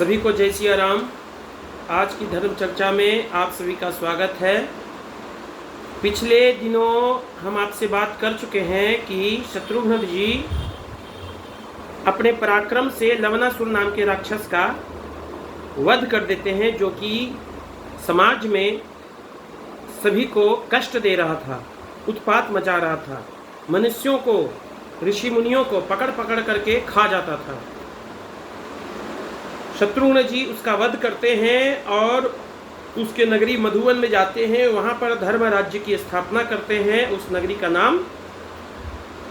सभी को जय सिया राम। आज की धर्म चर्चा में आप सभी का स्वागत है। पिछले दिनों हम आपसे बात कर चुके हैं कि शत्रुघ्न जी अपने पराक्रम से लवणासुर नाम के राक्षस का वध कर देते हैं, जो कि समाज में सभी को कष्ट दे रहा था, उत्पात मचा रहा था, मनुष्यों को, ऋषि मुनियों को पकड़ पकड़ करके खा जाता था। शत्रुघ्न जी उसका वध करते हैं और उसके नगरी मधुवन में जाते हैं। वहाँ पर धर्म राज्य की स्थापना करते हैं। उस नगरी का नाम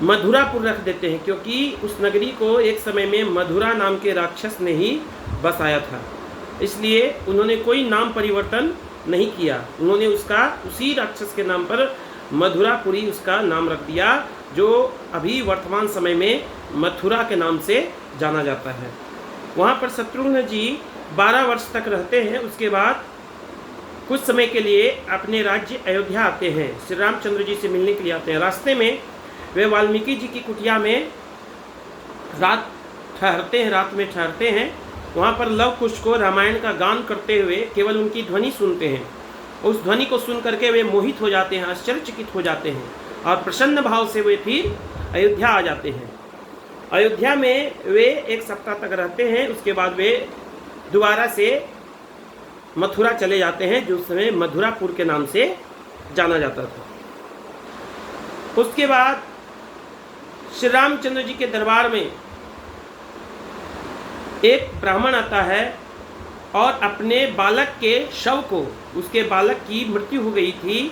मधुरापुर रख देते हैं, क्योंकि उस नगरी को एक समय में मधुरा नाम के राक्षस ने ही बसाया था। इसलिए उन्होंने कोई नाम परिवर्तन नहीं किया। उन्होंने उसका उसी राक्षस के नाम पर मधुरापुरी उसका नाम रख दिया, जो अभी वर्तमान समय में मथुरा के नाम से जाना जाता है। वहाँ पर शत्रुघ्न जी 12 वर्ष तक रहते हैं। उसके बाद कुछ समय के लिए अपने राज्य अयोध्या आते हैं, श्री रामचंद्र जी से मिलने के लिए आते हैं। रास्ते में वे वाल्मीकि जी की कुटिया में रात में ठहरते हैं। वहाँ पर लव कुश को रामायण का गान करते हुए केवल उनकी ध्वनि सुनते हैं। उस ध्वनि को सुन करके वे मोहित हो जाते हैं, आश्चर्यचकित हो जाते हैं और प्रसन्न भाव से वे फिर अयोध्या आ जाते हैं। अयोध्या में वे 1 सप्ताह तक रहते हैं। उसके बाद वे दोबारा से मथुरा चले जाते हैं, जो उस समय मधुरापुर के नाम से जाना जाता था। उसके बाद श्री रामचंद्र जी के दरबार में एक ब्राह्मण आता है और अपने बालक के शव को, उसके बालक की मृत्यु हो गई थी,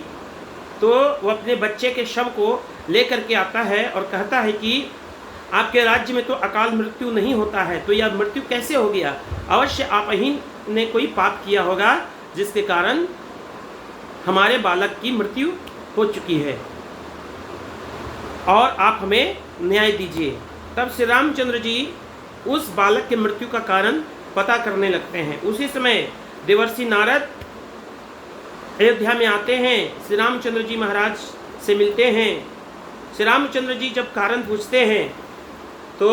तो वह अपने बच्चे के शव को लेकर के आता है और कहता है कि आपके राज्य में तो अकाल मृत्यु नहीं होता है, तो यह मृत्यु कैसे हो गया? अवश्य आप ही ने कोई पाप किया होगा जिसके कारण हमारे बालक की मृत्यु हो चुकी है और आप हमें न्याय दीजिए। तब श्री रामचंद्र जी उस बालक के मृत्यु का कारण पता करने लगते हैं। उसी समय देवर्षि नारद अयोध्या में आते हैं, श्री रामचंद्र जी महाराज से मिलते हैं। श्री रामचंद्र जी जब कारण पूछते हैं तो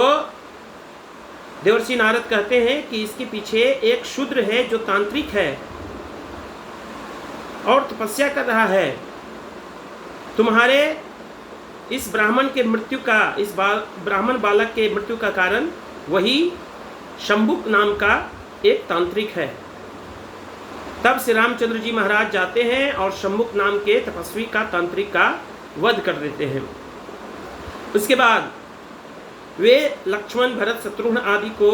देवर्षि नारद कहते हैं कि इसके पीछे एक शूद्र है जो तांत्रिक है और तपस्या कर रहा है। तुम्हारे इस ब्राह्मण के मृत्यु का, ब्राह्मण बालक के मृत्यु का कारण वही शंभुक नाम का एक तांत्रिक है। तब श्री रामचंद्र जी महाराज जाते हैं और शंभुक नाम के तपस्वी का, तांत्रिक का वध कर देते हैं। उसके बाद वे लक्ष्मण, भरत, शत्रुघ्न आदि को,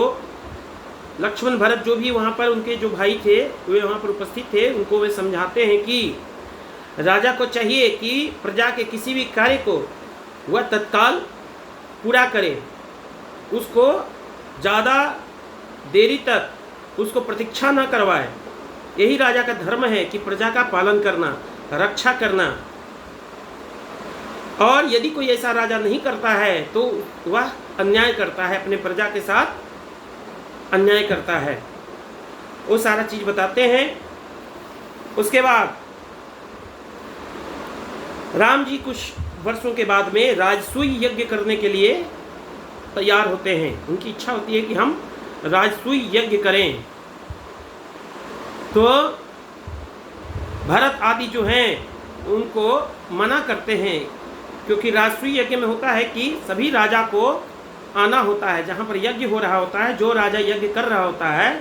लक्ष्मण भरत जो भी वहाँ पर उनके जो भाई थे वे वहाँ पर उपस्थित थे, उनको वे समझाते हैं कि राजा को चाहिए कि प्रजा के किसी भी कार्य को वह तत्काल पूरा करे, उसको ज़्यादा देरी तक उसको प्रतीक्षा न करवाए। यही राजा का धर्म है कि प्रजा का पालन करना, रक्षा करना। और यदि कोई ऐसा राजा नहीं करता है तो वह अन्याय करता है, अपने प्रजा के साथ अन्याय करता है। वो सारा चीज़ बताते हैं। उसके बाद राम जी कुछ वर्षों के बाद में राजसूय यज्ञ करने के लिए तैयार होते हैं। उनकी इच्छा होती है कि हम राजसूय यज्ञ करें। तो भरत आदि जो हैं उनको मना करते हैं, क्योंकि राजसूय यज्ञ में होता है कि सभी राजा को आना होता है। जहाँ पर यज्ञ हो रहा होता है, जो राजा यज्ञ कर रहा होता है,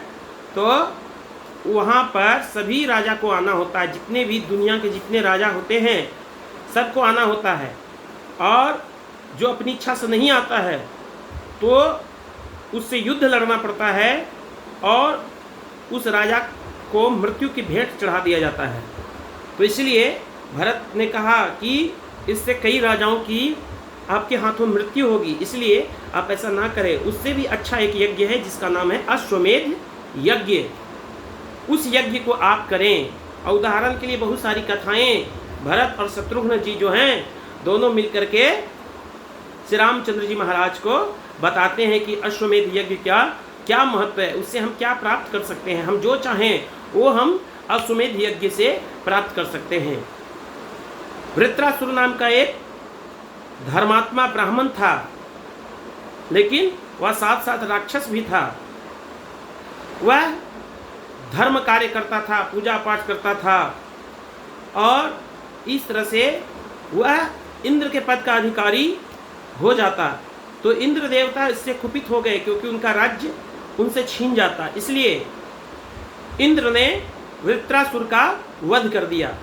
तो वहाँ पर सभी राजा को आना होता है। जितने भी दुनिया के जितने राजा होते हैं सबको आना होता है। और जो अपनी इच्छा से नहीं आता है तो उससे युद्ध लड़ना पड़ता है और उस राजा को मृत्यु की भेंट चढ़ा दिया जाता है। तो इसलिए भरत ने कहा कि इससे कई राजाओं की आपके हाथों मृत्यु होगी, इसलिए आप ऐसा ना करें। उससे भी अच्छा एक यज्ञ है जिसका नाम है अश्वमेध यज्ञ, उस यज्ञ को आप करें। और उदाहरण के लिए बहुत सारी कथाएं भरत और शत्रुघ्न जी जो हैं दोनों मिलकर के श्री रामचंद्र जी महाराज को बताते हैं कि अश्वमेध यज्ञ क्या महत्व है, उससे हम क्या प्राप्त कर सकते हैं। हम जो चाहें वो हम अश्वमेध यज्ञ से प्राप्त कर सकते हैं। वृत्रासुर नाम का एक धर्मात्मा ब्राह्मण था, लेकिन वह साथ साथ राक्षस भी था। वह धर्म कार्य करता था, पूजा पाठ करता था, और इस तरह से वह इंद्र के पद का अधिकारी हो जाता। तो इंद्र देवता इससे कुपित हो गए क्योंकि उनका राज्य उनसे छीन जाता। इसलिए इंद्र ने वृत्रासुर का वध कर दिया,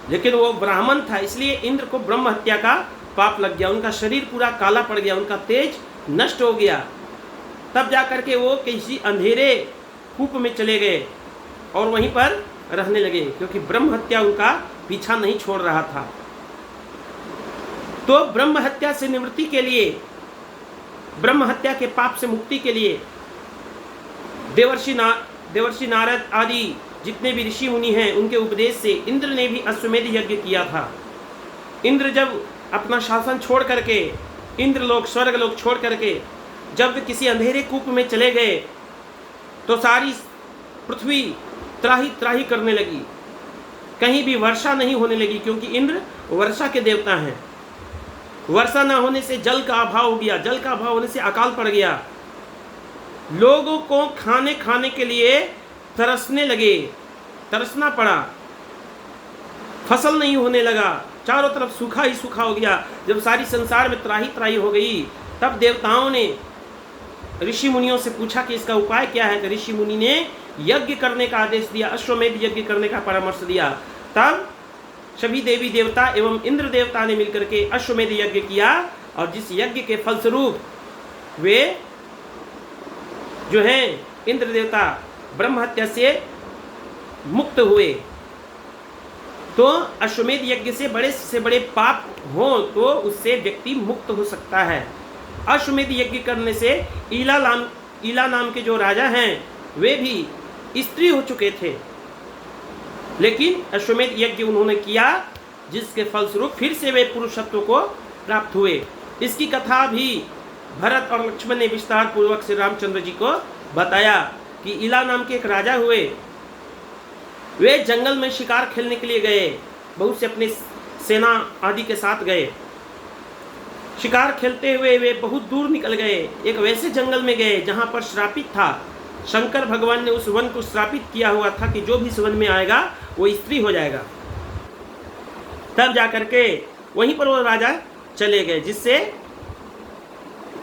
लेकिन वो ब्राह्मण था, इसलिए इंद्र को ब्रह्म हत्या का पाप लग गया। उनका शरीर पूरा काला पड़ गया, उनका तेज नष्ट हो गया। तब जाकर के वो किसी अंधेरे कूप में चले गए और वहीं पर रहने लगे, क्योंकि ब्रह्म हत्या उनका पीछा नहीं छोड़ रहा था। तो ब्रह्म हत्या से निवृत्ति के लिए, ब्रह्म हत्या के पाप से मुक्ति के लिए देवर्षि नारद आदि जितने भी ऋषि मुनि हैं, उनके उपदेश से इंद्र ने भी अश्वमेध यज्ञ किया था। इंद्र जब अपना शासन छोड़ करके, इंद्रलोक स्वर्गलोक छोड़ करके जब किसी अंधेरे कूप में चले गए तो सारी पृथ्वी त्राही त्राही करने लगी, कहीं भी वर्षा नहीं होने लगी, क्योंकि इंद्र वर्षा के देवता हैं। वर्षा न होने से जल का अभाव हो गया, जल का अभाव होने से अकाल पड़ गया। लोगों को खाने के लिए तरसने लगे, तरसना पड़ा, फसल नहीं होने लगा, चारों तरफ सूखा ही सूखा हो गया। जब सारी संसार में त्राही त्राही हो गई, तब देवताओं ने ऋषि मुनियों से पूछा कि इसका उपाय क्या है। तो ऋषि मुनि ने यज्ञ करने का आदेश दिया, अश्वमेध यज्ञ करने का परामर्श दिया। तब सभी देवी देवता एवं इंद्र देवता ने मिलकर के अश्वमेध यज्ञ किया, और जिस यज्ञ के फलस्वरूप वे जो हैं इंद्र देवता ब्रह्म हत्या से मुक्त हुए। तो अश्वमेध यज्ञ से बड़े पाप हो तो उससे व्यक्ति मुक्त हो सकता है। अश्वमेध यज्ञ करने से ईला नाम के जो राजा हैं वे भी स्त्री हो चुके थे, लेकिन अश्वमेध यज्ञ उन्होंने किया, जिसके फलस्वरूप फिर से वे पुरुषत्व को प्राप्त हुए। इसकी कथा भी भरत और लक्ष्मण ने विस्तार पूर्वक श्री रामचंद्र जी को बताया कि ईला नाम के एक राजा हुए। वे जंगल में शिकार खेलने के लिए गए, बहुत से अपने सेना आदि के साथ गए। शिकार खेलते हुए वे बहुत दूर निकल गए, एक वैसे जंगल में गए जहां पर श्रापित था। शंकर भगवान ने उस वन को श्रापित किया हुआ था कि जो भी इस वन में आएगा वो स्त्री हो जाएगा। तब जाकर के वहीं पर वो राजा चले गए, जिससे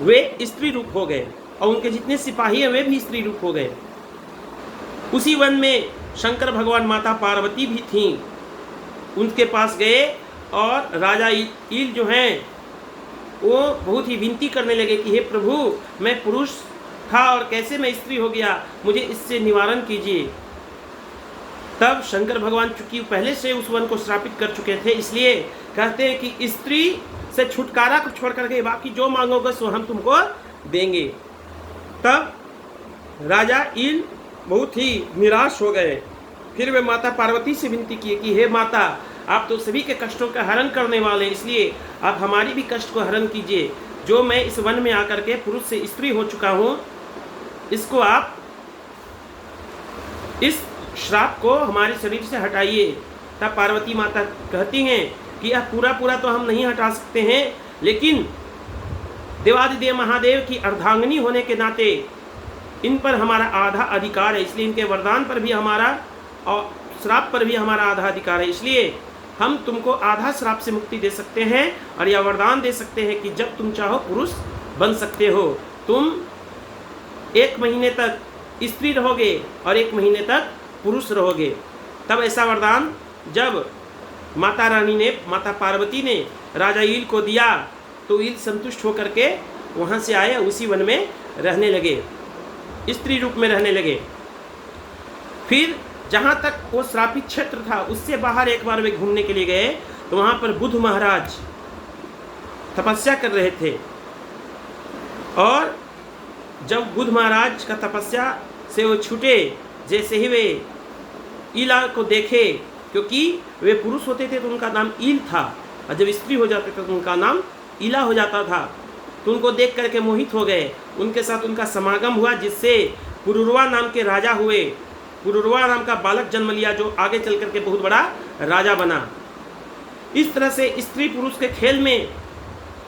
वे स्त्री रूप हो गए, और उनके जितने सिपाही हैं वे भी स्त्री रूप हो गए। उसी वन में शंकर भगवान, माता पार्वती भी थीं। उनके पास गए और राजा ईल जो हैं वो बहुत ही विनती करने लगे कि हे प्रभु, मैं पुरुष था और कैसे मैं स्त्री हो गया, मुझे इससे निवारण कीजिए। तब शंकर भगवान चूंकि पहले से उस वन को श्रापित कर चुके थे, इसलिए कहते हैं कि स्त्री से छुटकारा को छोड़ करके बाकी जो मांगोगे सो हम तुमको देंगे। तब राजा ईल बहुत ही निराश हो गए। फिर वे माता पार्वती से विनती की कि हे माता, आप तो सभी के कष्टों का हरण करने वाले, इसलिए आप हमारी भी कष्ट को हरण कीजिए। जो मैं इस वन में आकर के पुरुष से स्त्री हो चुका हूँ, इसको आप, इस श्राप को हमारे शरीर से हटाइए। तब पार्वती माता कहती हैं कि यह पूरा तो हम नहीं हटा सकते हैं, लेकिन देवादिदेव महादेव की अर्धांगिनी होने के नाते इन पर हमारा आधा अधिकार है, इसलिए इनके वरदान पर भी हमारा और श्राप पर भी हमारा आधा अधिकार है। इसलिए हम तुमको आधा श्राप से मुक्ति दे सकते हैं और यह वरदान दे सकते हैं कि जब तुम चाहो पुरुष बन सकते हो। तुम 1 महीने तक स्त्री रहोगे और 1 महीने तक पुरुष रहोगे। तब ऐसा वरदान जब माता रानी ने, माता पार्वती ने राजा ईल को दिया, तो ईल संतुष्ट होकर के वहाँ से आए, उसी वन में रहने लगे, स्त्री रूप में रहने लगे। फिर जहाँ तक वो श्रापित क्षेत्र था उससे बाहर एक बार वे घूमने के लिए गए, तो वहाँ पर बुद्ध महाराज तपस्या कर रहे थे। और जब बुद्ध महाराज का तपस्या से वो छूटे, जैसे ही वे ईला को देखे, क्योंकि वे पुरुष होते थे तो उनका नाम ईल था, और जब स्त्री हो जाते थे तो उनका नाम ईला हो जाता था। तो उनको देख करके मोहित हो गए, उनके साथ उनका समागम हुआ, जिससे पुरुरवा नाम के राजा हुए। पुरुरवा नाम का बालक जन्म लिया, जो आगे चल करके बहुत बड़ा राजा बना। इस तरह से स्त्री पुरुष के खेल में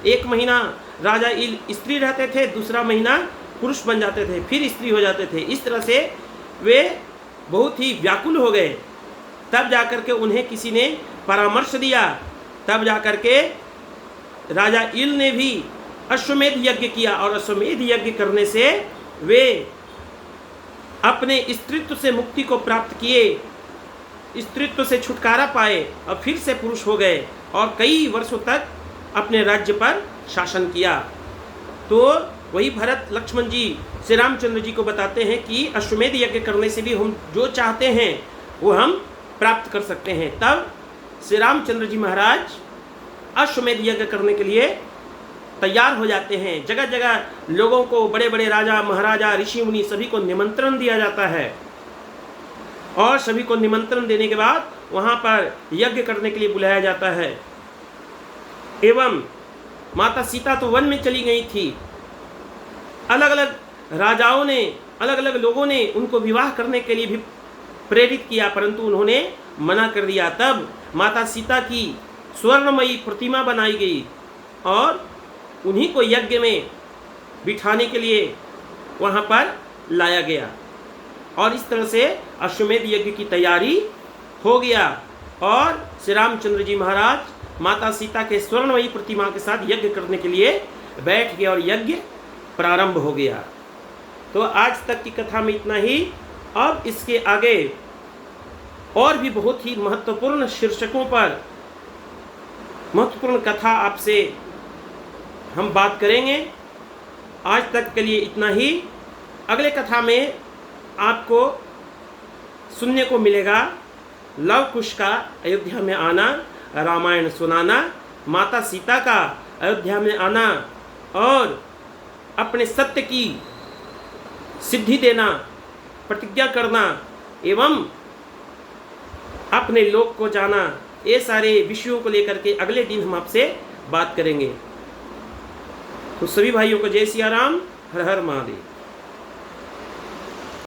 1 महीना राजा ईल स्त्री रहते थे, दूसरा महीना पुरुष बन जाते थे, फिर स्त्री हो जाते थे। इस तरह से वे बहुत ही व्याकुल हो गए। तब जाकर के उन्हें किसी ने परामर्श दिया, तब जाकर के राजा इल ने भी अश्वमेध यज्ञ किया, और अश्वमेध यज्ञ करने से वे अपने स्त्रीत्व से मुक्ति को प्राप्त किए, स्त्रीत्व से छुटकारा पाए और फिर से पुरुष हो गए और कई वर्षों तक अपने राज्य पर शासन किया। तो वही भरत लक्ष्मण जी श्री रामचंद्र जी को बताते हैं कि अश्वमेध यज्ञ करने से भी हम जो चाहते हैं वो हम प्राप्त कर सकते हैं। तब श्री रामचंद्र जी महाराज अश्वमेध यज्ञ करने के लिए तैयार हो जाते हैं। जगह जगह लोगों को, बड़े बड़े राजा महाराजा ऋषि मुनि सभी को निमंत्रण दिया जाता है, और सभी को निमंत्रण देने के बाद वहाँ पर यज्ञ करने के लिए बुलाया जाता है। एवं माता सीता तो वन में चली गई थी। अलग अलग राजाओं ने, अलग अलग लोगों ने उनको विवाह करने के लिए भी प्रेरित किया, परंतु उन्होंने मना कर दिया। तब माता सीता की स्वर्णमयी प्रतिमा बनाई गई और उन्हीं को यज्ञ में बिठाने के लिए वहाँ पर लाया गया, और इस तरह से अश्वमेध यज्ञ की तैयारी हो गया। और श्री रामचंद्र जी महाराज माता सीता के स्वर्णमयी प्रतिमा के साथ यज्ञ करने के लिए बैठ गए और यज्ञ प्रारंभ हो गया। तो आज तक की कथा में इतना ही। अब इसके आगे और भी बहुत ही महत्वपूर्ण शीर्षकों पर महत्वपूर्ण कथा आपसे हम बात करेंगे। आज तक के लिए इतना ही। अगले कथा में आपको सुनने को मिलेगा लव कुश का अयोध्या में आना, रामायण सुनाना, माता सीता का अयोध्या में आना और अपने सत्य की सिद्धि देना, प्रतिज्ञा करना एवं अपने लोक को जाना। ये सारे विषयों को लेकर के अगले दिन हम आपसे बात करेंगे। तो सभी भाइयों को जय सिया राम, हर हर महादेव।